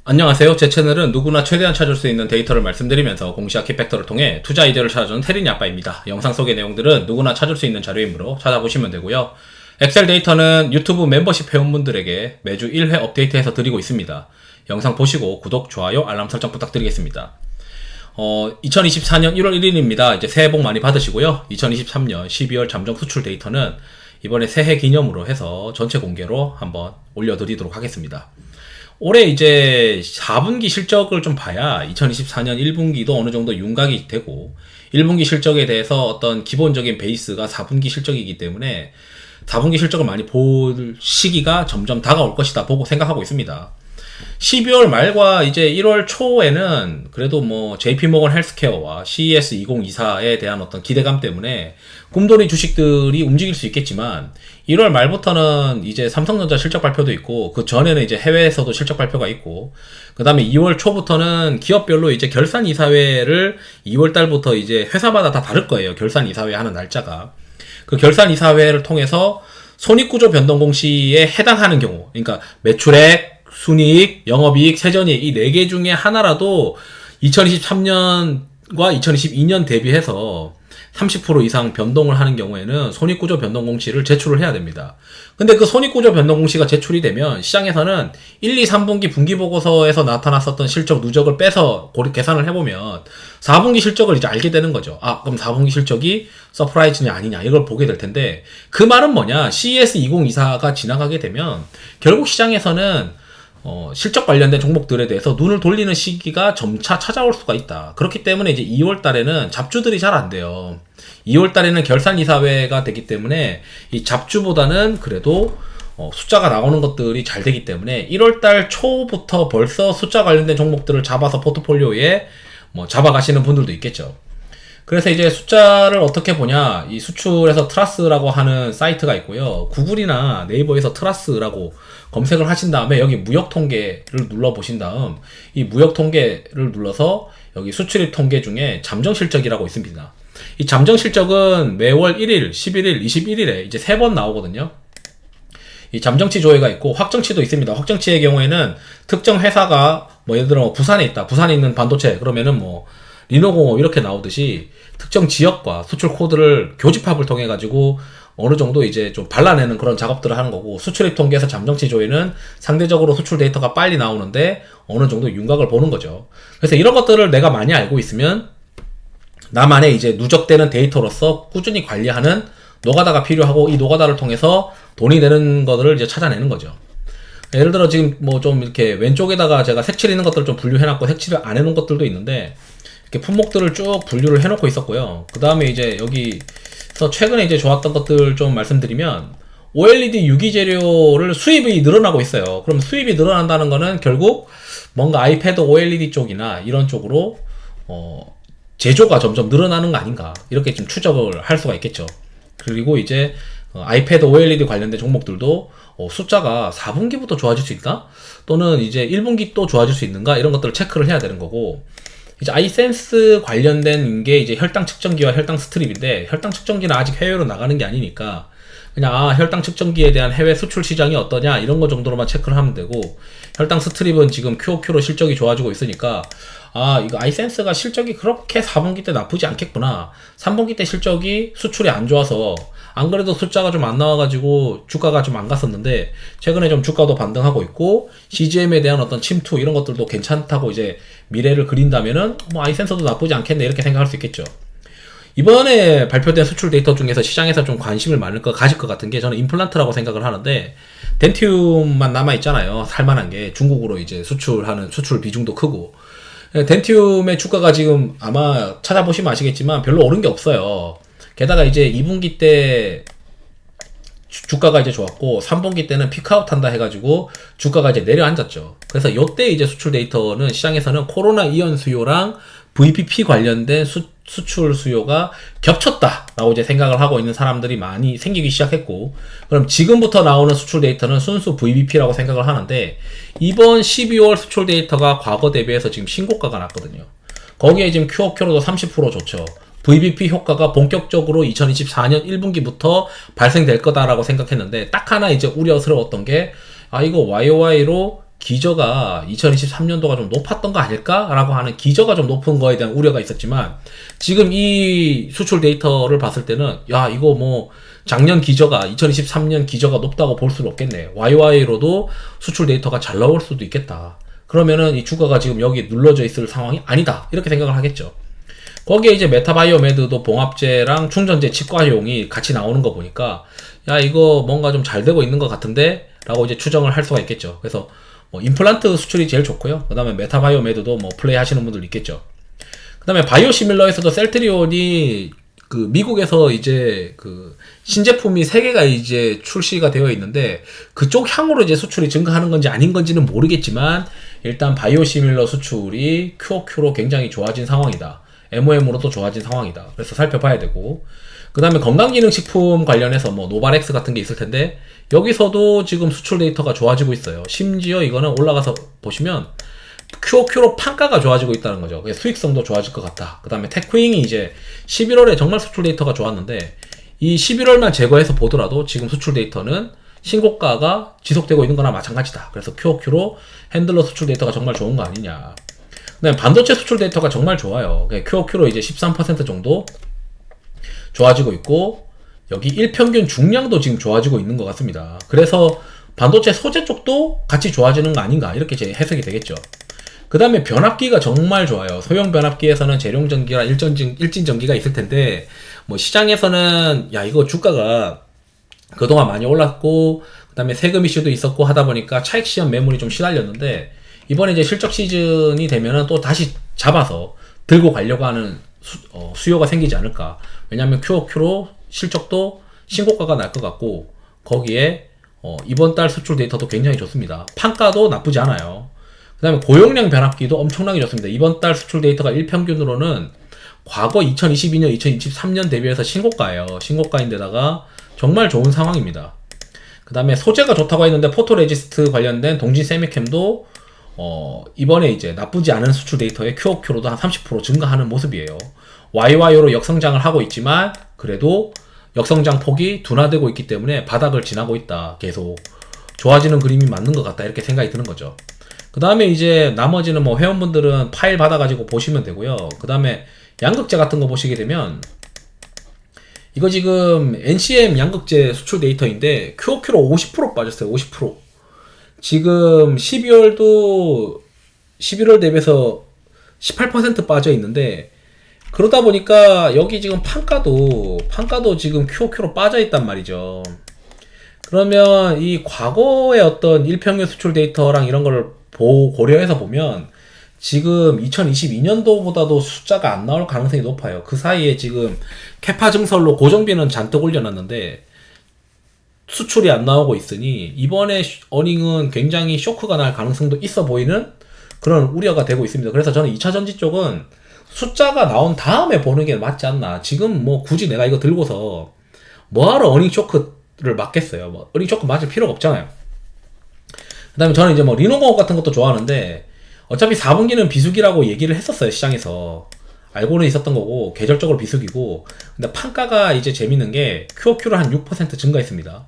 안녕하세요. 제 채널은 누구나 최대한 찾을 수 있는 데이터를 말씀드리면서 공시와 키팩터를 통해 투자 아이디어를 찾아주는 테린이 아빠입니다. 영상 속의 내용들은 누구나 찾을 수 있는 자료이므로 찾아보시면 되고요. 엑셀 데이터는 유튜브 멤버십 회원분들에게 매주 1회 업데이트해서 드리고 있습니다. 영상 보시고 구독, 좋아요, 알람 설정 부탁드리겠습니다. 2024년 1월 1일입니다. 이제 새해 복 많이 받으시고요. 2023년 12월 잠정 수출 데이터는 이번에 새해 기념으로 해서 전체 공개로 한번 올려드리도록 하겠습니다. 올해 이제 4분기 실적을 좀 봐야 2024년 1분기도 어느 정도 윤곽이 되고 1분기 실적에 대해서 어떤 기본적인 베이스가 4분기 실적이기 때문에 4분기 실적을 많이 볼 시기가 점점 다가올 것이다 보고 생각하고 있습니다. 12월 말과 이제 1월 초에는 그래도 뭐 JP모건 헬스케어와 CES 2024에 대한 어떤 기대감 때문에 꿈돌이 주식들이 움직일 수 있겠지만 1월 말부터는 이제 삼성전자 실적 발표도 있고 그 전에는 이제 해외에서도 실적 발표가 있고 그 다음에 2월 초부터는 기업별로 이제 결산 이사회를 2월 달부터 이제 회사마다 다 다를 거예요. 결산 이사회 하는 날짜가. 그 결산 이사회를 통해서 손익구조 변동 공시에 해당하는 경우, 그러니까 매출액, 순이익, 영업이익, 세전이익 이 4개 중에 하나라도 2023년과 2022년 대비해서 30% 이상 변동을 하는 경우에는 손익구조 변동공시를 제출을 해야 됩니다. 근데 그 손익구조 변동공시가 제출이 되면 시장에서는 1, 2, 3분기 분기보고서에서 나타났었던 실적 누적을 빼서 계산을 해보면 4분기 실적을 이제 알게 되는 거죠. 아, 그럼 4분기 실적이 서프라이즈냐 아니냐 이걸 보게 될 텐데 그 말은 뭐냐? CES 2024가 지나가게 되면 결국 시장에서는 실적 관련된 종목들에 대해서 눈을 돌리는 시기가 점차 찾아올 수가 있다. 그렇기 때문에 이제 2월 달에는 잡주들이 잘 안 돼요. 2월 달에는 결산이사회가 되기 때문에 이 잡주보다는 그래도 숫자가 나오는 것들이 잘 되기 때문에 1월 달 초부터 벌써 숫자 관련된 종목들을 잡아서 포트폴리오에 잡아가시는 분들도 있겠죠. 그래서 이제 숫자를 어떻게 보냐, 이 수출에서 트라스라고 하는 사이트가 있고요. 구글이나 네이버에서 트라스라고 검색을 하신 다음에 여기 무역 통계를 눌러 보신 다음 이 무역 통계를 눌러서 여기 수출입 통계 중에 잠정 실적이라고 있습니다. 이 잠정 실적은 매월 1일, 11일, 21일에 이제 3번 나오거든요. 이 잠정치 조회가 있고 확정치도 있습니다. 확정치의 경우에는 특정 회사가 예를 들어 부산에 있다. 부산에 있는 반도체 그러면은 리노공업 이렇게 나오듯이 특정 지역과 수출 코드를 교집합을 통해 가지고 어느 정도 이제 좀 발라내는 그런 작업들을 하는 거고, 수출입 통계에서 잠정치 조회는 상대적으로 수출 데이터가 빨리 나오는데 어느 정도 윤곽을 보는 거죠. 그래서 이런 것들을 내가 많이 알고 있으면 나만의 이제 누적되는 데이터로서 꾸준히 관리하는 노가다가 필요하고, 이 노가다를 통해서 돈이 되는 것들을 이제 찾아내는 거죠. 예를 들어 지금 좀 이렇게 왼쪽에다가 제가 색칠 있는 것들을 좀 분류해놨고 색칠을 안 해놓은 것들도 있는데 이렇게 품목들을 쭉 분류를 해놓고 있었고요. 그 다음에 이제 여기서 최근에 이제 좋았던 것들 좀 말씀드리면, OLED 유기재료를 수입이 늘어나고 있어요. 그럼 수입이 늘어난다는 거는 결국 뭔가 아이패드 OLED 쪽이나 이런 쪽으로 제조가 점점 늘어나는 거 아닌가, 이렇게 좀 추적을 할 수가 있겠죠. 그리고 이제 아이패드 OLED 관련된 종목들도 숫자가 4분기부터 좋아질 수 있나? 또는 이제 1분기 또 좋아질 수 있는가? 이런 것들을 체크를 해야 되는 거고, 이제 아이센스 관련된 게 이제 혈당 측정기와 혈당 스트립인데, 혈당 측정기는 아직 해외로 나가는 게 아니니까 그냥 혈당 측정기에 대한 해외 수출 시장이 어떠냐 이런 거 정도로만 체크를 하면 되고, 혈당 스트립은 지금 QOQ로 실적이 좋아지고 있으니까 이거 아이센스가 실적이 그렇게 4분기 때 나쁘지 않겠구나, 3분기 때 실적이 수출이 안 좋아서 안 그래도 숫자가 좀 안 나와가지고 주가가 좀 안 갔었는데 최근에 좀 주가도 반등하고 있고 CGM에 대한 어떤 침투 이런 것들도 괜찮다고 이제 미래를 그린다면은 아이센서도 나쁘지 않겠네 이렇게 생각할 수 있겠죠. 이번에 발표된 수출 데이터 중에서 시장에서 좀 관심을 가질 것 같은 게 저는 임플란트라고 생각을 하는데, 덴티움만 남아있잖아요. 살만한 게. 중국으로 이제 수출하는 수출 비중도 크고. 덴티움의 주가가 지금 아마 찾아보시면 아시겠지만 별로 오른 게 없어요. 게다가 이제 2분기 때 주가가 이제 좋았고 3분기 때는 피크아웃 한다 해가지고 주가가 이제 내려앉았죠. 그래서 요때 이제 수출 데이터는 시장에서는 코로나 이연 수요랑 VBP 관련된 수출 수요가 겹쳤다라고 이제 생각을 하고 있는 사람들이 많이 생기기 시작했고, 그럼 지금부터 나오는 수출 데이터는 순수 VBP라고 생각을 하는데, 이번 12월 수출 데이터가 과거 대비해서 지금 신고가가 났거든요. 거기에 지금 QOQ로도 30% 좋죠. VBP 효과가 본격적으로 2024년 1분기부터 발생될 거다라고 생각했는데, 딱 하나 이제 우려스러웠던 게 이거 YOY로 기저가 2023년도가 좀 높았던 거 아닐까라고 하는 기저가 좀 높은 거에 대한 우려가 있었지만 지금 이 수출 데이터를 봤을 때는 야 이거 뭐 작년 기저가 2023년 기저가 높다고 볼 수는 없겠네. YY로도 수출 데이터가 잘 나올 수도 있겠다. 그러면은 이 주가가 지금 여기 눌러져 있을 상황이 아니다. 이렇게 생각을 하겠죠. 거기에 이제 메타바이오메드도 봉합제랑 충전재 치과용이 같이 나오는 거 보니까 야 이거 뭔가 좀 잘 되고 있는 것 같은데 라고 이제 추정을 할 수가 있겠죠. 그래서 뭐 임플란트 수출이 제일 좋고요. 그 다음에 메타바이오메드도 뭐 플레이 하시는 분들 있겠죠. 그 다음에 바이오시밀러에서도 셀트리온이 그 미국에서 이제 그 신제품이 3개가 이제 출시가 되어 있는데 그쪽 향으로 이제 수출이 증가하는 건지 아닌 건지는 모르겠지만 일단 바이오시밀러 수출이 QOQ로 굉장히 좋아진 상황이다. MOM으로도 좋아진 상황이다. 그래서 살펴봐야 되고 그 다음에 건강기능식품 관련해서 뭐 노바렉스 같은 게 있을 텐데 여기서도 지금 수출 데이터가 좋아지고 있어요. 심지어 이거는 올라가서 보시면 QOQ로 판가가 좋아지고 있다는 거죠. 수익성도 좋아질 것 같다. 그 다음에 테크윙이 이제 11월에 정말 수출 데이터가 좋았는데 이 11월만 제거해서 보더라도 지금 수출 데이터는 신고가가 지속되고 있는 거나 마찬가지다. 그래서 QOQ로 핸들러 수출 데이터가 정말 좋은 거 아니냐. 그 다음에 반도체 수출 데이터가 정말 좋아요. QOQ로 이제 13% 정도 좋아지고 있고 여기 일평균 중량도 지금 좋아지고 있는 것 같습니다. 그래서 반도체 소재 쪽도 같이 좋아지는 거 아닌가 이렇게 제 해석이 되겠죠. 그 다음에 변압기가 정말 좋아요. 소형 변압기에서는 재룡전기랑 일진전기가 있을 텐데 뭐 시장에서는 야 이거 주가가 그동안 많이 올랐고 그 다음에 세금 이슈도 있었고 하다 보니까 차익 시험 매물이 좀 시달렸는데 이번에 이제 실적 시즌이 되면은 또 다시 잡아서 들고 가려고 하는 수요가 생기지 않을까. 왜냐하면 QOQ로 실적도 신고가가 날 것 같고 거기에 이번 달 수출 데이터도 굉장히 좋습니다. 판가도 나쁘지 않아요. 그 다음에 고용량 변압기도 엄청나게 좋습니다. 이번 달 수출 데이터가 일평균으로는 과거 2022년, 2023년 대비해서 신고가예요. 신고가인데다가 정말 좋은 상황입니다. 그 다음에 소재가 좋다고 했는데 포토레지스트 관련된 동진 세미캠도 이번에 이제 나쁘지 않은 수출 데이터에 QOQ로도 한 30% 증가하는 모습이에요. YY로 역성장을 하고 있지만 그래도 역성장 폭이 둔화되고 있기 때문에 바닥을 지나고 있다. 계속 좋아지는 그림이 맞는 것 같다. 이렇게 생각이 드는 거죠. 그 다음에 이제 나머지는 뭐 회원분들은 파일 받아가지고 보시면 되고요. 그 다음에 양극재 같은 거 보시게 되면 이거 지금 NCM 양극재 수출 데이터인데 QOQ로 50% 빠졌어요. 50%. 지금 12월도 11월 대비해서 18% 빠져 있는데 그러다 보니까 여기 지금 판가도 지금 QOQ로 빠져 있단 말이죠. 그러면 이 과거의 어떤 일평균 수출 데이터랑 이런 거를 고려해서 보면 지금 2022년도보다도 숫자가 안 나올 가능성이 높아요. 그 사이에 지금 캐파 증설로 고정비는 잔뜩 올려놨는데 수출이 안 나오고 있으니 이번에 어닝은 굉장히 쇼크가 날 가능성도 있어 보이는 그런 우려가 되고 있습니다. 그래서 저는 2차전지 쪽은 숫자가 나온 다음에 보는 게 맞지 않나. 지금 뭐 굳이 내가 이거 들고서 뭐하러 어닝 쇼크를 맞겠어요. 뭐 어닝 쇼크 맞을 필요가 없잖아요. 그 다음에 저는 이제 뭐 리노공업 같은 것도 좋아하는데 어차피 4분기는 비수기라고 얘기를 했었어요. 시장에서 알고는 있었던 거고 계절적으로 비수기고. 근데 판가가 이제 재밌는 게 QOQ로 한 6% 증가했습니다.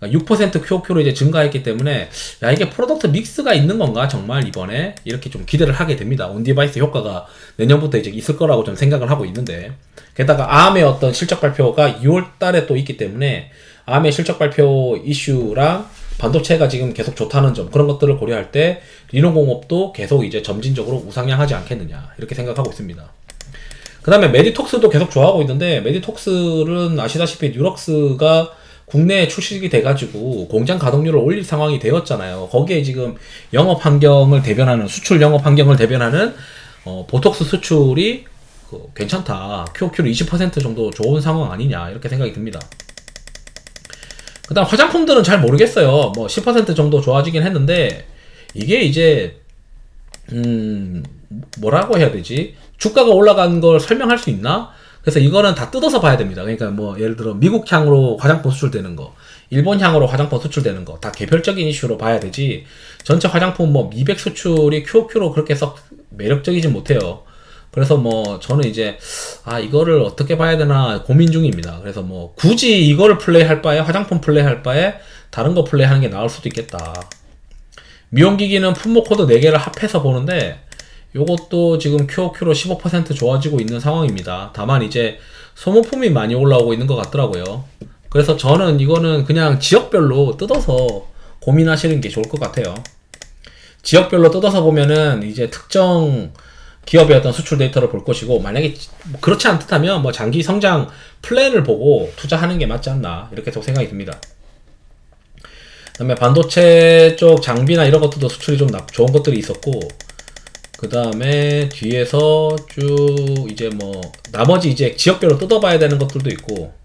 6% QOQ로 이제 증가했기 때문에 야 이게 프로덕트 믹스가 있는 건가 정말 이번에 이렇게 좀 기대를 하게 됩니다. 온디바이스 효과가 내년부터 이제 있을 거라고 좀 생각을 하고 있는데 게다가 ARM의 어떤 실적 발표가 2월 달에 또 있기 때문에 ARM의 실적 발표 이슈랑 반도체가 지금 계속 좋다는 점 그런 것들을 고려할 때 리노공업도 계속 이제 점진적으로 우상향하지 않겠느냐 이렇게 생각하고 있습니다. 그 다음에 메디톡스도 계속 좋아하고 있는데 메디톡스는 아시다시피 뉴럭스가 국내에 출시가 돼가지고 공장 가동률을 올릴 상황이 되었잖아요. 거기에 지금 영업 환경을 대변하는 수출 영업 환경을 대변하는 보톡스 수출이 괜찮다. QOQ로 20% 정도 좋은 상황 아니냐 이렇게 생각이 듭니다. 그 다음 화장품들은 잘 모르겠어요. 뭐 10% 정도 좋아지긴 했는데 이게 이제 뭐라고 해야 되지? 주가가 올라간 걸 설명할 수 있나? 그래서 이거는 다 뜯어서 봐야 됩니다. 그러니까 뭐 예를 들어 미국 향으로 화장품 수출되는 거, 일본 향으로 화장품 수출되는 거 다 개별적인 이슈로 봐야 되지. 전체 화장품 뭐 미백 수출이 QOQ로 그렇게 썩 매력적이진 못해요. 그래서 뭐 저는 이제 이거를 어떻게 봐야 되나 고민 중입니다. 그래서 뭐 굳이 이거를 플레이할 바에 화장품 플레이할 바에 다른 거 플레이하는 게 나을 수도 있겠다. 미용기기는 품목 코드 4개를 합해서 보는데 요것도 지금 QOQ로 15% 좋아지고 있는 상황입니다. 다만 이제 소모품이 많이 올라오고 있는 것 같더라고요. 그래서 저는 이거는 그냥 지역별로 뜯어서 고민하시는 게 좋을 것 같아요. 지역별로 뜯어서 보면은 이제 특정 기업의 어떤 수출 데이터를 볼 것이고, 만약에 그렇지 않다면 뭐 장기 성장 플랜을 보고 투자하는 게 맞지 않나, 이렇게 또 생각이 듭니다. 그 다음에 반도체 쪽 장비나 이런 것들도 수출이 좀 좋은 것들이 있었고, 그 다음에 뒤에서 쭉 이제 뭐 나머지 이제 지역별로 뜯어봐야 되는 것들도 있고,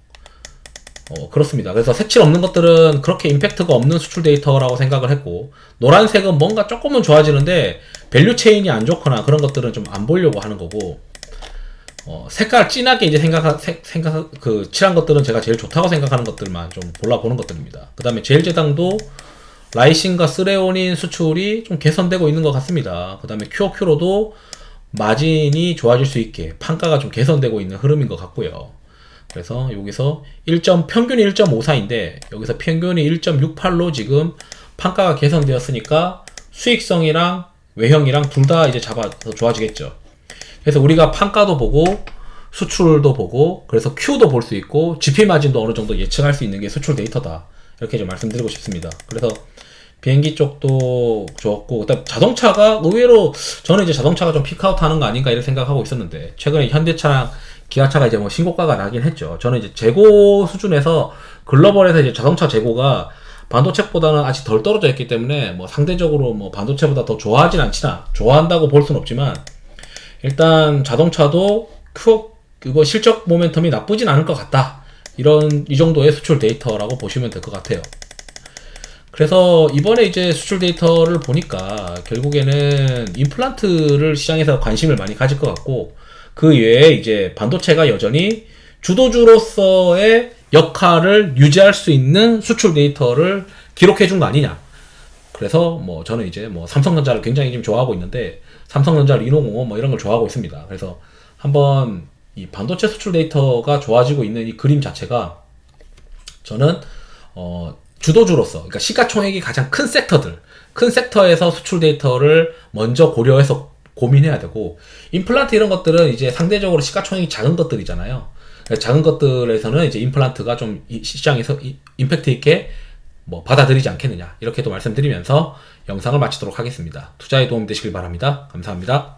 그렇습니다. 그래서 색칠 없는 것들은 그렇게 임팩트가 없는 수출 데이터라고 생각을 했고, 노란색은 뭔가 조금은 좋아지는데 밸류 체인이 안 좋거나 그런 것들은 좀 안 보려고 하는 거고, 색깔 진하게 이제 칠한 것들은 제가 제일 좋다고 생각하는 것들만 좀 골라보는 것들입니다. 그 다음에 제일제당도 라이신과 스레온인 수출이 좀 개선되고 있는 것 같습니다. 그 다음에 QOQ로도 마진이 좋아질 수 있게 판가가 좀 개선되고 있는 흐름인 것 같고요. 그래서 여기서 평균이 1.54인데 여기서 평균이 1.68로 지금 판가가 개선되었으니까 수익성이랑 외형이랑 둘 다 이제 잡아서 좋아지겠죠. 그래서 우리가 판가도 보고 수출도 보고, 그래서 Q도 볼 수 있고 GP 마진도 어느 정도 예측할 수 있는 게 수출 데이터다, 이렇게 좀 말씀드리고 싶습니다. 그래서 비행기 쪽도 좋았고, 그다음 자동차가 의외로 저는 이제 자동차가 좀 피크아웃 하는 거 아닌가 이런 생각하고 있었는데, 최근에 현대차랑 기아차가 이제 뭐 신고가가 나긴 했죠. 저는 이제 재고 수준에서 글로벌에서 이제 자동차 재고가 반도체보다는 아직 덜 떨어져 있기 때문에 뭐 상대적으로 뭐 반도체보다 더 좋아하진 않지나, 좋아한다고 볼 수는 없지만 일단 자동차도 그거 실적 모멘텀이 나쁘진 않을 것 같다, 이 정도의 수출 데이터라고 보시면 될 것 같아요. 그래서 이번에 이제 수출 데이터를 보니까 결국에는 임플란트를 시장에서 관심을 많이 가질 것 같고, 그 외에 이제 반도체가 여전히 주도주로서의 역할을 유지할 수 있는 수출 데이터를 기록해 준 거 아니냐. 그래서 뭐 저는 이제 뭐 삼성전자를 굉장히 지금 좋아하고 있는데, 삼성전자, 리노공업 뭐 이런 걸 좋아하고 있습니다. 그래서 한번 이 반도체 수출 데이터가 좋아지고 있는 이 그림 자체가 저는 주도주로서, 그러니까 시가총액이 가장 큰 섹터에서 수출 데이터를 먼저 고려해서 고민해야 되고, 임플란트 이런 것들은 이제 상대적으로 시가총액이 작은 것들이잖아요. 작은 것들에서는 이제 임플란트가 좀 시장에서 임팩트 있게 뭐 받아들이지 않겠느냐, 이렇게도 말씀드리면서 영상을 마치도록 하겠습니다. 투자에 도움이 되시길 바랍니다. 감사합니다.